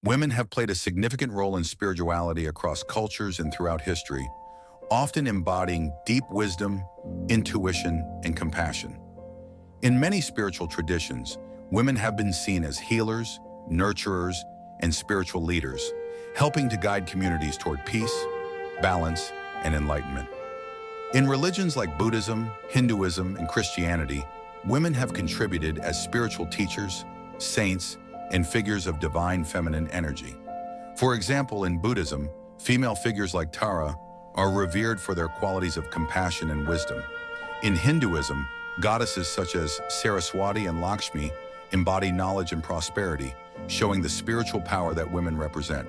Women have played a significant role in spirituality across cultures and throughout history, often embodying deep wisdom, intuition, and compassion. In many spiritual traditions, women have been seen as healers, nurturers, and spiritual leaders, helping to guide communities toward peace, balance, and enlightenment. In religions like Buddhism, Hinduism, and Christianity, women have contributed as spiritual teachers, saints, and figures of divine feminine energy. For example, in Buddhism, female figures like Tara are revered for their qualities of compassion and wisdom. In Hinduism, goddesses such as Saraswati and Lakshmi embody knowledge and prosperity, showing the spiritual power that women represent.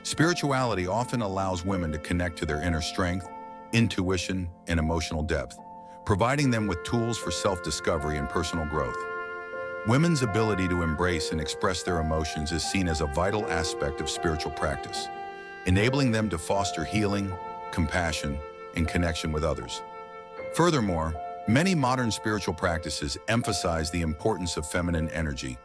Spirituality often allows women to connect to their inner strength, intuition, and emotional depth, providing them with tools for self-discovery and personal growth. Women's ability to embrace and express their emotions is seen as a vital aspect of spiritual practice, enabling them to foster healing, compassion, and connection with others. Furthermore, many modern spiritual practices emphasize the importance of feminine energy,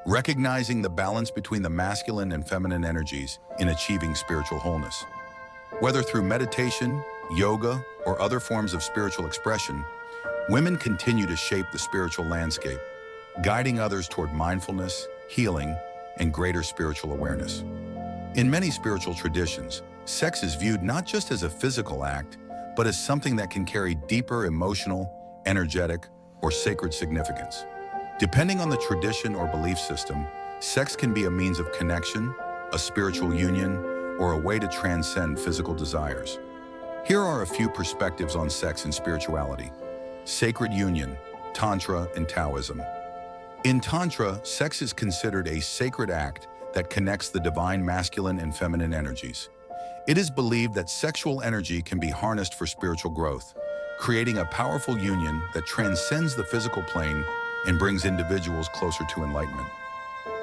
recognizing the balance between the masculine and feminine energies in achieving spiritual wholeness. Whether through meditation, yoga, or other forms of spiritual expression, women continue to shape the spiritual landscape, guiding others toward mindfulness, healing, and greater spiritual awareness. In many spiritual traditions, sex is viewed not just as a physical act, but as something that can carry deeper emotional, energetic, or sacred significance. Depending on the tradition or belief system, sex can be a means of connection, a spiritual union, or a way to transcend physical desires. Here are a few perspectives on sex and spirituality. Sacred union, Tantra, and Taoism. In Tantra, sex is considered a sacred act that connects the divine masculine and feminine energies. It is believed that sexual energy can be harnessed for spiritual growth, creating a powerful union that transcends the physical plane and brings individuals closer to enlightenment.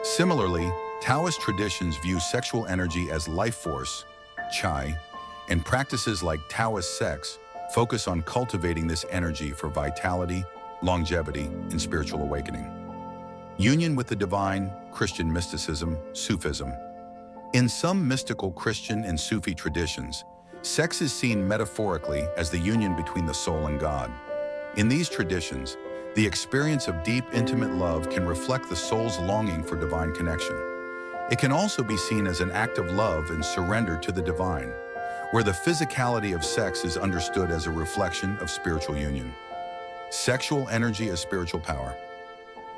Similarly, Taoist traditions view sexual energy as life force, Chai, and practices like Taoist sex focus on cultivating this energy for vitality, longevity, and spiritual awakening. Union with the divine, Christian mysticism, Sufism. In some mystical Christian and Sufi traditions, sex is seen metaphorically as the union between the soul and God. In these traditions, the experience of deep, intimate love can reflect the soul's longing for divine connection. It can also be seen as an act of love and surrender to the divine, where the physicality of sex is understood as a reflection of spiritual union. Sexual energy as spiritual power.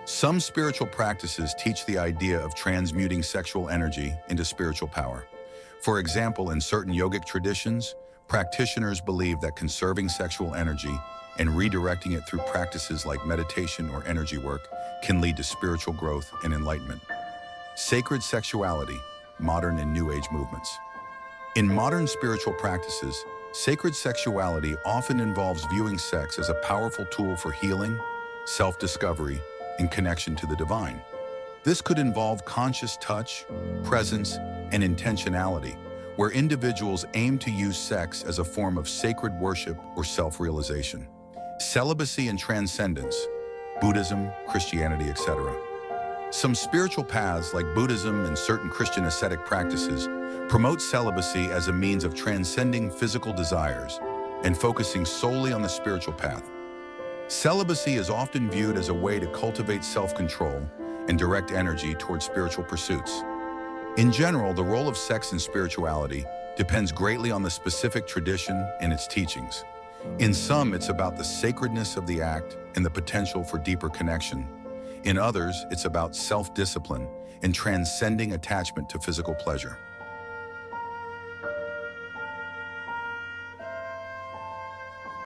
Some spiritual practices teach the idea of transmuting sexual energy into spiritual power. For example, in certain yogic traditions, practitioners believe that conserving sexual energy and redirecting it through practices like meditation or energy work can lead to spiritual growth and enlightenment. Sacred sexuality, modern and New Age movements. In modern spiritual practices, sacred sexuality often involves viewing sex as a powerful tool for healing, self-discovery, and connection to the divine. This could involve conscious touch, presence, and intentionality, where individuals aim to use sex as a form of sacred worship or self-realization. Celibacy and transcendence, Buddhism, Christianity, etc. Some spiritual paths like Buddhism and certain Christian ascetic practices promote celibacy as a means of transcending physical desires and focusing solely on the spiritual path. Celibacy is often viewed as a way to cultivate self-control and direct energy towards spiritual pursuits. In general, the role of sex in spirituality depends greatly on the specific tradition and its teachings. In some, it's about the sacredness of the act and the potential for deeper connection. In others, it's about self-discipline and transcending attachment to physical pleasure.